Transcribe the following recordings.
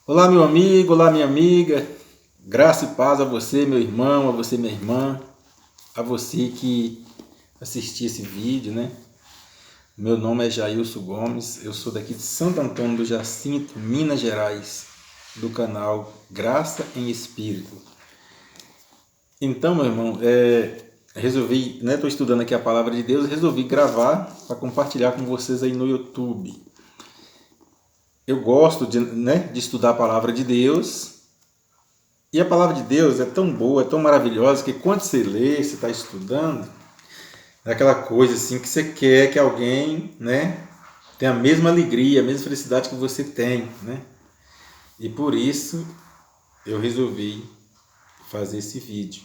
Olá, meu amigo, olá, minha amiga. Graça e paz a você, meu irmão, a você, minha irmã, a você que assistiu esse vídeo, né? Meu nome é Jailson Gomes, eu sou daqui de Santo Antônio do Jacinto, Minas Gerais, do canal Graça em Espírito. Então, meu irmão, resolvi, né? Estou estudando aqui a palavra de Deus, resolvi gravar para compartilhar com vocês aí no YouTube. Eu gosto de estudar a palavra de Deus. E a palavra de Deus é tão boa, é tão maravilhosa, que quando você lê, você está estudando, é aquela coisa assim que você quer que alguém, né, tenha a mesma alegria, a mesma felicidade que você tem, né? E por isso eu resolvi fazer esse vídeo.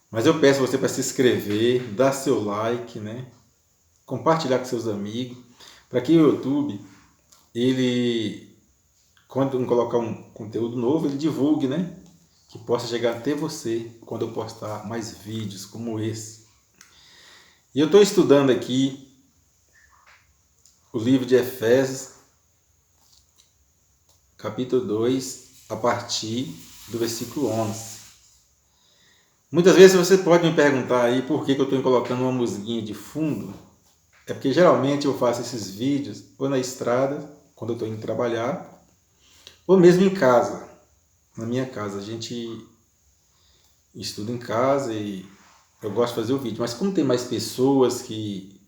Mas eu peço você para se inscrever, dar seu like, né? Compartilhar com seus amigos, para que o YouTube, ele, quando colocar um conteúdo novo, ele divulgue, né? Que possa chegar até você quando eu postar mais vídeos como esse. E eu estou estudando aqui o livro de Efésios, capítulo 2, a partir do versículo 11. Muitas vezes você pode me perguntar aí por que eu estou colocando uma musiquinha de fundo. É porque geralmente eu faço esses vídeos ou na estrada, quando eu estou indo trabalhar, ou mesmo em casa. Na minha casa, a gente estuda em casa e eu gosto de fazer o vídeo. Mas como tem mais pessoas que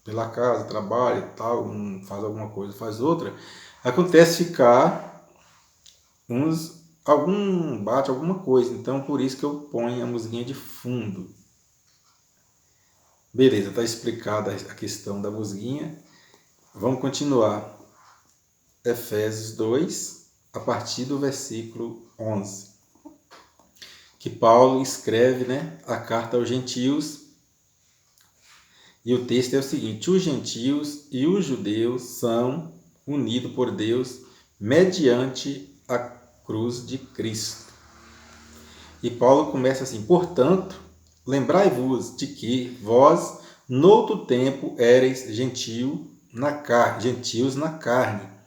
pela casa, trabalha e tal, um faz alguma coisa, faz outra, acontece ficar algum bate alguma coisa. Então por isso que eu ponho a musiquinha de fundo. Beleza, está explicada a questão da musiquinha. Vamos continuar. Efésios 2, a partir do versículo 11. Que Paulo escreve, né, a carta aos gentios. E o texto é o seguinte: os gentios e os judeus são unidos por Deus mediante a cruz de Cristo. E Paulo começa assim: portanto, lembrai-vos de que vós, noutro tempo, éreis gentios na carne,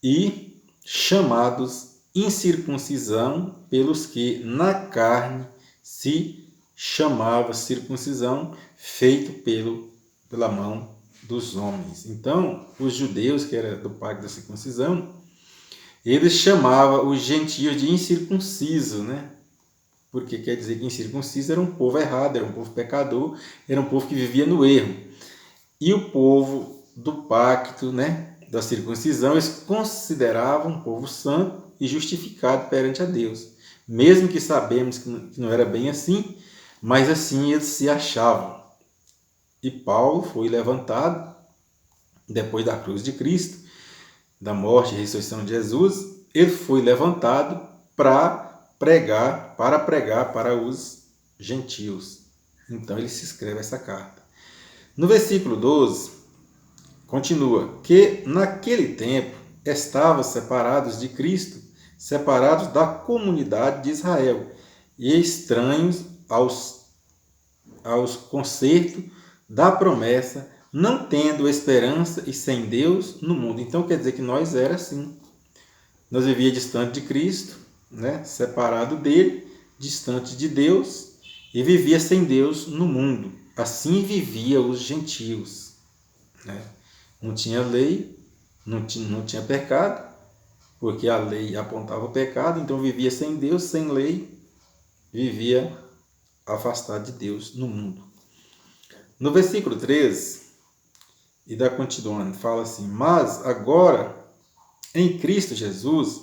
e chamados incircuncisão pelos que na carne se chamava circuncisão, feito pela mão dos homens. Então, os judeus, que era do pacto da circuncisão, eles chamavam os gentios de incircunciso, né? Porque quer dizer que incircunciso era um povo errado, era um povo pecador, era um povo que vivia no erro. E o povo do pacto, né, da circuncisão, eles consideravam um povo santo e justificado perante a Deus. Mesmo que sabemos que não era bem assim, mas assim eles se achavam. E Paulo foi levantado depois da cruz de Cristo, da morte e ressurreição de Jesus. Ele foi levantado para pregar para os gentios. Então ele se escreve essa carta. No versículo 12, continua: que naquele tempo estavam separados de Cristo, separados da comunidade de Israel e estranhos aos concertos da promessa, não tendo esperança e sem Deus no mundo. Então quer dizer que nós era assim. Nós vivia distante de Cristo, né? Separado dele, distante de Deus, e vivia sem Deus no mundo. Assim vivia os gentios, né? Não tinha lei, não tinha pecado, porque a lei apontava o pecado, então vivia sem Deus, sem lei, vivia afastado de Deus no mundo. No versículo 13, e da continuando, fala assim: mas agora, em Cristo Jesus,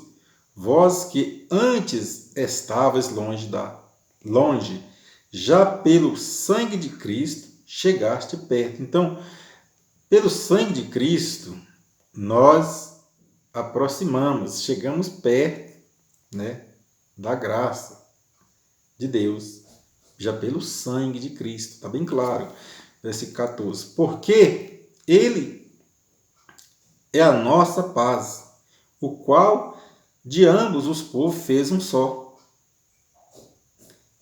vós que antes estavais longe, já pelo sangue de Cristo chegaste perto. Então, pelo sangue de Cristo, nós aproximamos, chegamos perto, né, da graça de Deus, já pelo sangue de Cristo. Está bem claro. Versículo 14. Porque Ele é a nossa paz, o qual de ambos os povos fez um só,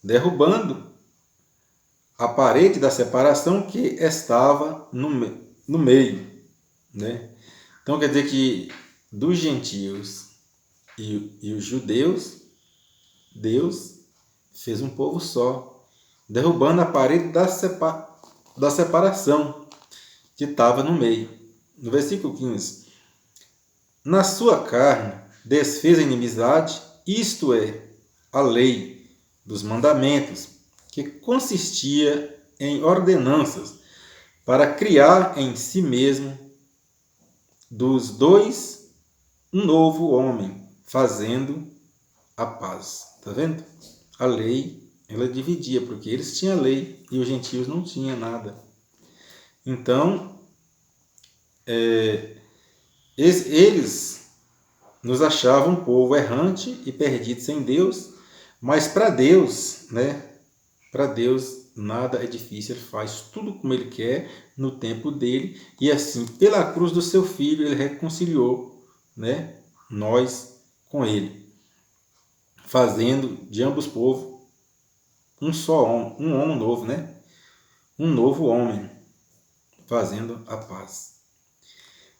derrubando a parede da separação que estava no meio, né? Então quer dizer que dos gentios e os judeus, Deus fez um povo só, derrubando a parede da separação que estava no meio. No versículo 15: na sua carne desfez a inimizade, isto é, a lei dos mandamentos, que consistia em ordenanças, para criar em si mesmo dos dois um novo homem, fazendo a paz. Está vendo? A lei, ela dividia, porque eles tinham a lei e os gentios não tinham nada. Então, eles nos achavam um povo errante e perdido sem Deus, mas para Deus, né? Para Deus nada é difícil, Ele faz tudo como Ele quer, no tempo dele, e assim, pela cruz do seu Filho, Ele reconciliou, né, nós com Ele, fazendo de ambos os povos um só homem, um homem novo, né? Um novo homem, fazendo a paz.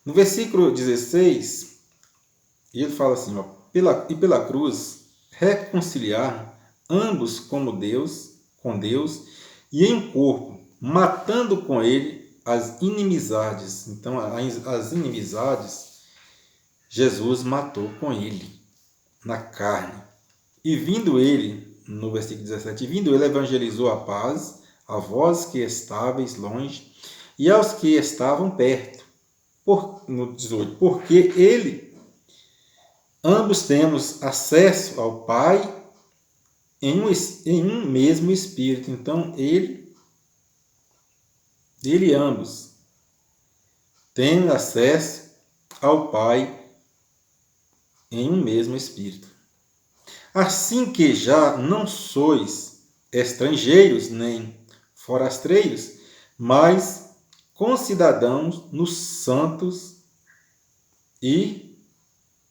No versículo 16, ele fala assim, ó, pela cruz, reconciliar ambos com Deus, e em corpo, matando com ele as inimizades. Então, as inimizades, Jesus matou com ele, na carne. E vindo ele, no versículo 17, vindo ele evangelizou a paz a vós que estáveis longe e aos que estavam perto. No 18, porque ele, ambos temos acesso ao Pai em um mesmo Espírito. Então, ele ambos têm acesso ao Pai em um mesmo Espírito. Assim que já não sois estrangeiros nem forasteiros, mas concidadãos nos santos e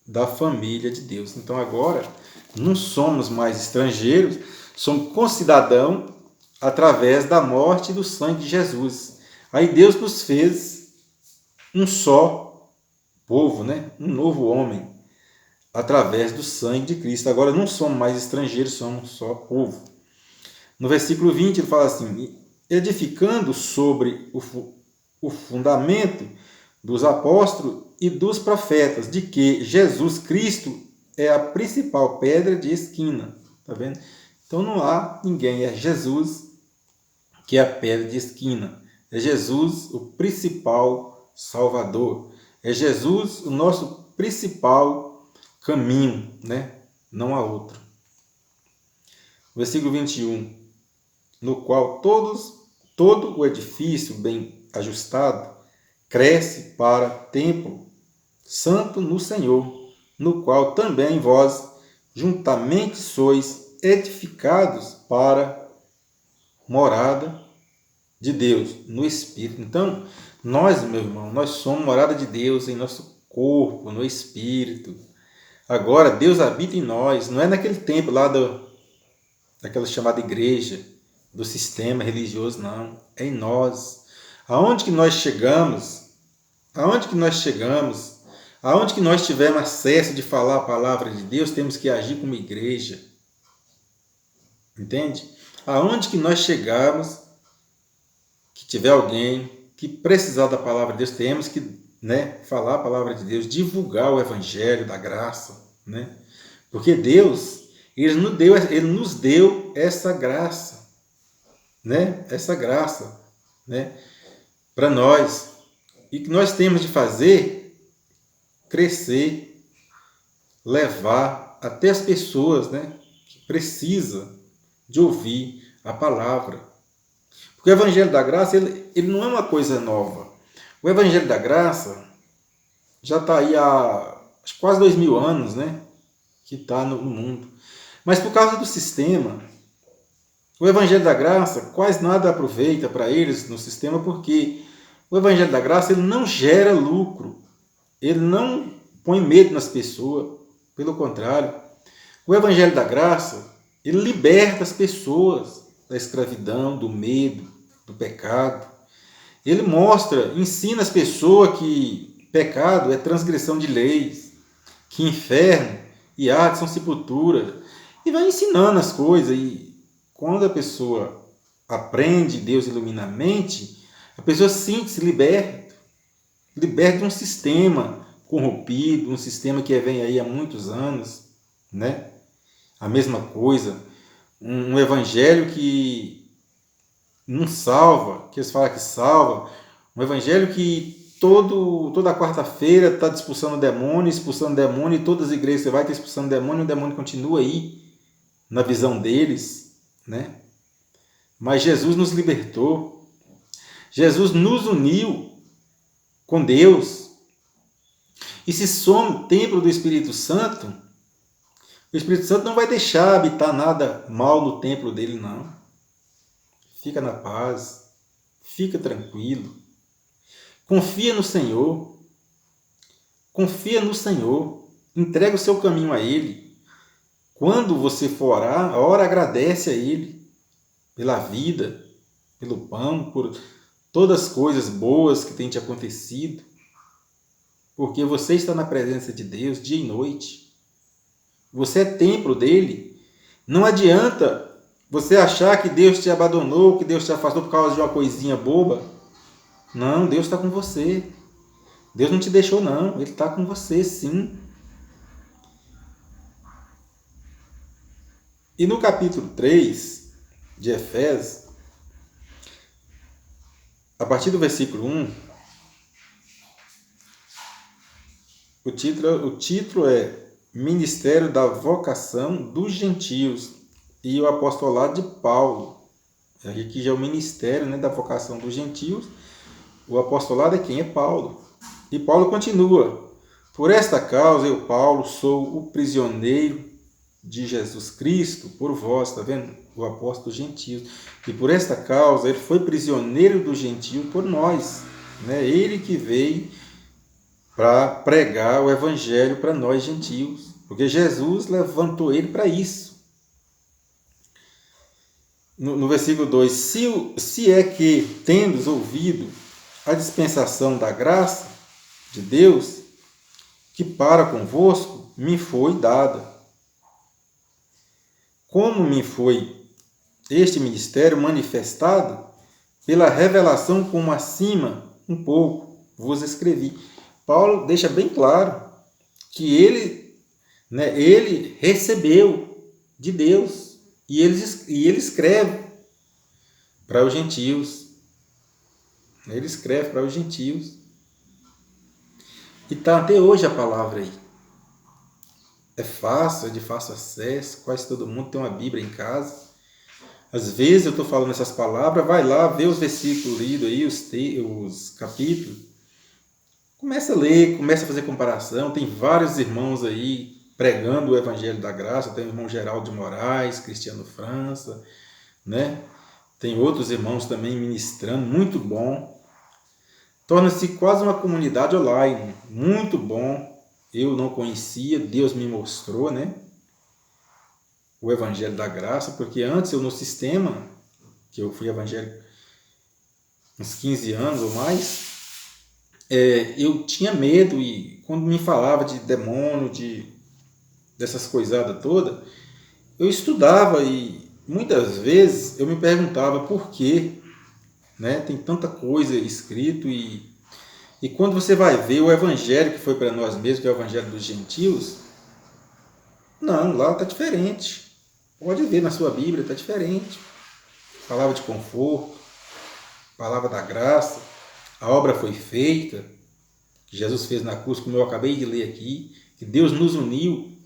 da família de Deus. Então agora não somos mais estrangeiros, somos concidadãos através da morte e do sangue de Jesus. Aí Deus nos fez um só povo, né? Um novo homem, através do sangue de Cristo. Agora não somos mais estrangeiros, somos só povo. No versículo 20 ele fala assim, edificando sobre o fundamento dos apóstolos e dos profetas, de que Jesus Cristo é a principal pedra de esquina. Tá vendo? Então não há ninguém, é Jesus que é a pedra de esquina. É Jesus o principal Salvador. É Jesus o nosso principal caminho, né? Não há outro. Versículo 21. No qual todo o edifício bem ajustado cresce para templo santo no Senhor, no qual também vós juntamente sois edificados para morada de Deus no Espírito. Então, nós, meu irmão, nós somos morada de Deus em nosso corpo, no Espírito. Agora, Deus habita em nós, não é naquele tempo lá daquela chamada igreja, do sistema religioso, não. É em nós. Aonde que nós chegamos, aonde que nós tivermos acesso de falar a palavra de Deus, temos que agir como igreja. Entende? Aonde que nós chegarmos, que tiver alguém que precisar da palavra de Deus, temos que, né, falar a palavra de Deus, divulgar o evangelho da graça, né? Porque Deus, ele nos deu essa graça, né? Essa graça, né? Para nós. E que nós temos de fazer crescer, levar até as pessoas, né, que precisam de ouvir a palavra. Porque o Evangelho da Graça, ele não é uma coisa nova. O Evangelho da Graça já está aí há quase 2000 anos, né, que está no mundo. Mas por causa do sistema, o Evangelho da Graça quase nada aproveita para eles no sistema, porque o Evangelho da Graça ele não gera lucro, ele não põe medo nas pessoas, pelo contrário. O Evangelho da Graça, ele liberta as pessoas da escravidão, do medo, do pecado. Ele ensina as pessoas que pecado é transgressão de leis, que inferno e Hades são sepultura. E vai ensinando as coisas. E quando a pessoa aprende, Deus ilumina a mente, a pessoa se liberta de um sistema corrompido, um sistema que vem aí há muitos anos, né? A mesma coisa, um evangelho que não salva, que eles falam que salva, um evangelho que toda quarta-feira está expulsando demônio, e todas as igrejas você vai estar expulsando demônio, e o demônio continua aí, na visão deles, né? Mas Jesus nos libertou, Jesus nos uniu com Deus, e se somos templo do Espírito Santo, o Espírito Santo não vai deixar habitar nada mal no templo dele, não. Fica na paz, fica tranquilo, confia no Senhor, entrega o seu caminho a Ele. Quando você for orar, ora, agradece a Ele pela vida, pelo pão, por todas as coisas boas que têm te acontecido, porque você está na presença de Deus dia e noite. Você é templo dele. Não adianta você achar que Deus te abandonou, que Deus te afastou por causa de uma coisinha boba. Não, Deus está com você. Deus não te deixou, não. Ele está com você, sim. E no capítulo 3 de Efésios, a partir do versículo 1, o título é Ministério da Vocação dos Gentios e o apostolado de Paulo. Aqui já é o ministério, né, da vocação dos gentios. O apostolado é quem? É Paulo. E Paulo continua. Por esta causa eu, Paulo, sou o prisioneiro de Jesus Cristo por vós. Está vendo? O apóstolo dos gentios. E por esta causa ele foi prisioneiro dos gentios por nós. Né? Ele que veio para pregar o evangelho para nós gentios. Porque Jesus levantou ele para isso. No versículo 2, se é que tendes ouvido a dispensação da graça de Deus, que para convosco me foi dada. Como me foi este ministério manifestado, pela revelação como acima um pouco vos escrevi. Paulo deixa bem claro que ele recebeu de Deus. E ele escreve para os gentios. Ele escreve para os gentios. E está até hoje a palavra aí. É fácil, é de fácil acesso. Quase todo mundo tem uma Bíblia em casa. Às vezes eu estou falando essas palavras, vai lá, vê os versículos lidos aí, os capítulos. Começa a ler, começa a fazer comparação. Tem vários irmãos aí pregando o Evangelho da Graça. Tem o irmão Geraldo de Moraes, Cristiano França, né? Tem outros irmãos também ministrando, muito bom. Torna-se quase uma comunidade online, muito bom. Eu não conhecia, Deus me mostrou, né? O Evangelho da Graça, porque antes eu no sistema, que eu fui evangélico uns 15 anos ou mais, eu tinha medo e quando me falava de demônio, dessas coisadas todas, eu estudava e muitas vezes eu me perguntava por quê, né? Tem tanta coisa escrito e quando você vai ver o evangelho que foi para nós mesmos, que é o evangelho dos gentios, não, lá está diferente. Pode ver na sua Bíblia, está diferente. Palavra de conforto, palavra da graça, a obra foi feita, que Jesus fez na cruz, como eu acabei de ler aqui, que Deus nos uniu,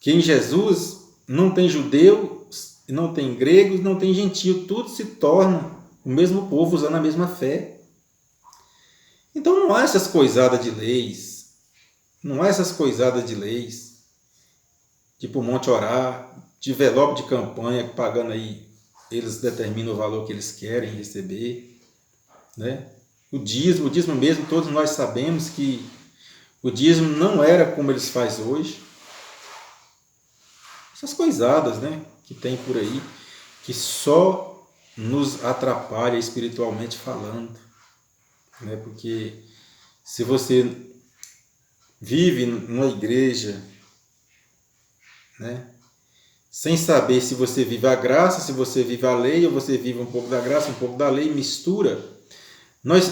que em Jesus não tem judeus, não tem gregos, não tem gentio, tudo se torna o mesmo povo usando a mesma fé. Então não há essas coisadas de leis, tipo Monte Orá, de envelope de campanha, pagando aí, eles determinam o valor que eles querem receber, né? O dízimo mesmo, todos nós sabemos que o dízimo não era como eles fazem hoje. Essas coisadas, né, que tem por aí, que só nos atrapalha espiritualmente falando, né? Porque se você vive numa igreja né? Sem saber se você vive a graça, se você vive a lei, ou você vive um pouco da graça, um pouco da lei, mistura. Nós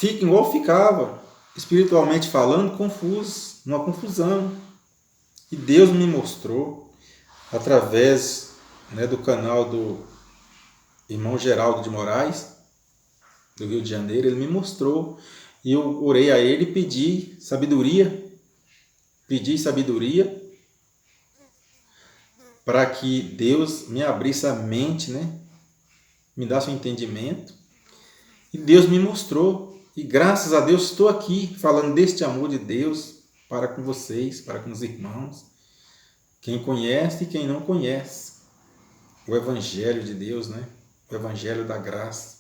ficava, espiritualmente falando, confusos, numa confusão. E Deus me mostrou, através, né, do canal do irmão Geraldo de Moraes, do Rio de Janeiro, ele me mostrou. E eu orei a ele e pedi sabedoria para que Deus me abrisse a mente, né? Me desse um entendimento. E Deus me mostrou. E graças a Deus estou aqui falando deste amor de Deus para com vocês, para com os irmãos. Quem conhece e quem não conhece. O Evangelho de Deus, né? O Evangelho da graça.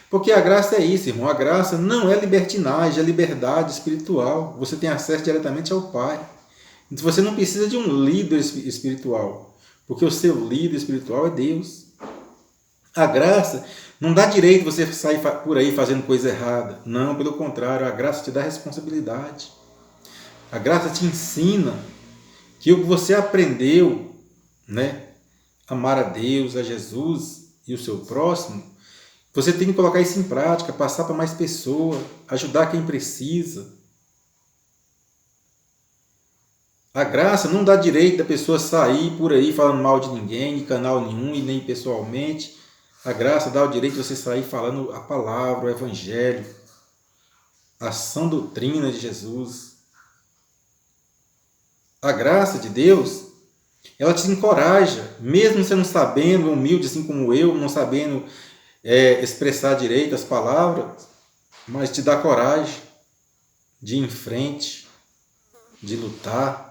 Porque a graça é isso, irmão. A graça não é libertinagem, é liberdade espiritual. Você tem acesso diretamente ao Pai. Então você não precisa de um líder espiritual, porque o seu líder espiritual é Deus. A graça não dá direito você sair por aí fazendo coisa errada. Não, pelo contrário, a graça te dá responsabilidade. A graça te ensina que o que você aprendeu, né, amar a Deus, a Jesus e o seu próximo, você tem que colocar isso em prática, passar para mais pessoas, ajudar quem precisa. A graça não dá direito da pessoa sair por aí falando mal de ninguém, de canal nenhum e nem pessoalmente. A graça dá o direito de você sair falando a palavra, o Evangelho, a sã doutrina de Jesus. A graça de Deus, ela te encoraja, mesmo você não sabendo, humilde assim como eu, não sabendo expressar direito as palavras, mas te dá coragem de ir em frente, de lutar,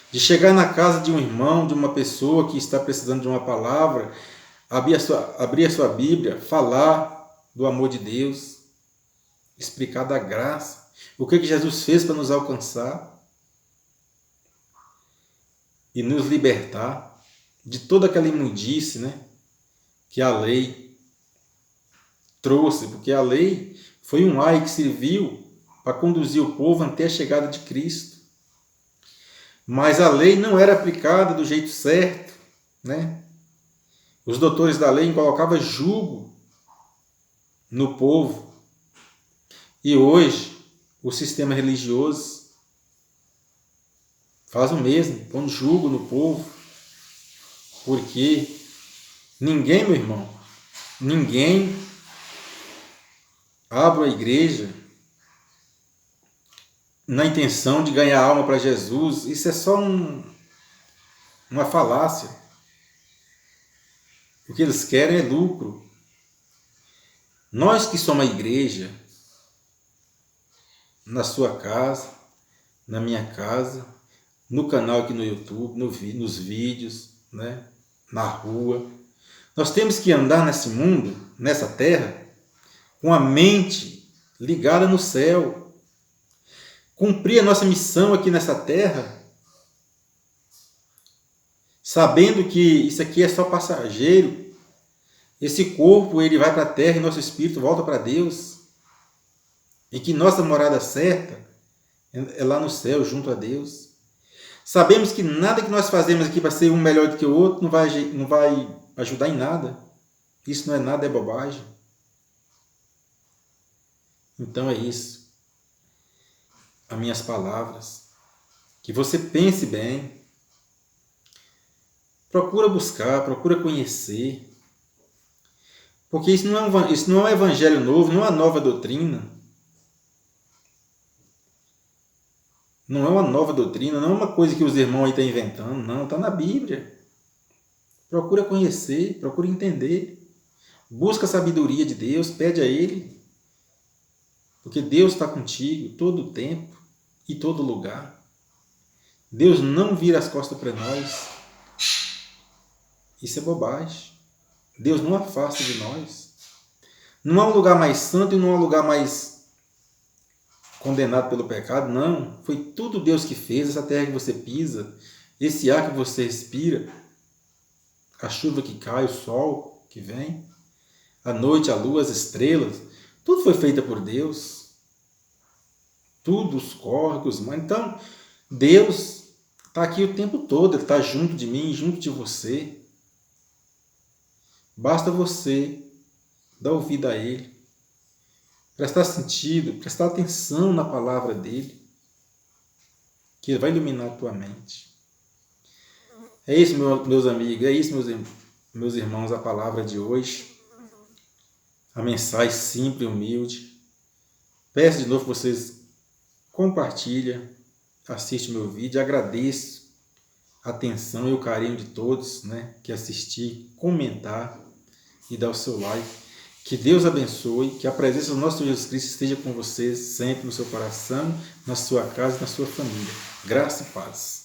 de chegar na casa de um irmão, de uma pessoa que está precisando de uma palavra, abrir a sua Bíblia, falar do amor de Deus, explicar da graça, o que Jesus fez para nos alcançar e nos libertar de toda aquela imundície, né, que a lei trouxe, porque a lei foi um ai que serviu para conduzir o povo até a chegada de Cristo. Mas a lei não era aplicada do jeito certo, né? Os doutores da lei colocavam jugo no povo. E hoje, o sistema religioso faz o mesmo, põe jugo no povo. Porque ninguém, meu irmão, ninguém abre a igreja na intenção de ganhar alma para Jesus. Isso é só uma falácia. O que eles querem é lucro. Nós que somos a igreja, na sua casa, na minha casa, no canal aqui no YouTube, nos vídeos, né, na rua, nós temos que andar nesse mundo, nessa terra, com a mente ligada no céu, cumprir a nossa missão aqui nessa terra, sabendo que isso aqui é só passageiro. Esse corpo ele vai para a terra e nosso espírito volta para Deus. E que nossa morada certa é lá no céu, junto a Deus. Sabemos que nada que nós fazemos aqui para ser um melhor do que o outro não vai ajudar em nada. Isso não é nada, é bobagem. Então é isso. As minhas palavras. Que você pense bem. Procura buscar, procura conhecer. Porque isso não é um evangelho novo, não é uma nova doutrina. Não é uma nova doutrina, não é uma coisa que os irmãos aí estão inventando, não. Está na Bíblia. Procura conhecer, procura entender. Busca a sabedoria de Deus, pede a Ele. Porque Deus está contigo todo o tempo e todo lugar. Deus não vira as costas para nós. Isso é bobagem. Deus não afasta de nós. Não há um lugar mais santo e não há um lugar mais condenado pelo pecado, não. Foi tudo Deus que fez, essa terra que você pisa, esse ar que você respira, a chuva que cai, o sol que vem, a noite, a lua, as estrelas, tudo foi feito por Deus. Tudo, os córregos, mas então, Deus está aqui o tempo todo, Ele está junto de mim, junto de você. Basta você dar ouvido a Ele, prestar sentido, prestar atenção na palavra dEle, que Ele vai iluminar a tua mente. É isso, meus amigos, é isso, meus irmãos, a palavra de hoje. A mensagem simples e humilde. Peço de novo que vocês compartilhem, assistam meu vídeo. Agradeço a atenção e o carinho de todos, né, que assistir, comentar e dar o seu like. Que Deus abençoe, que a presença do nosso Jesus Cristo esteja com vocês sempre no seu coração, na sua casa e na sua família. Graça e paz.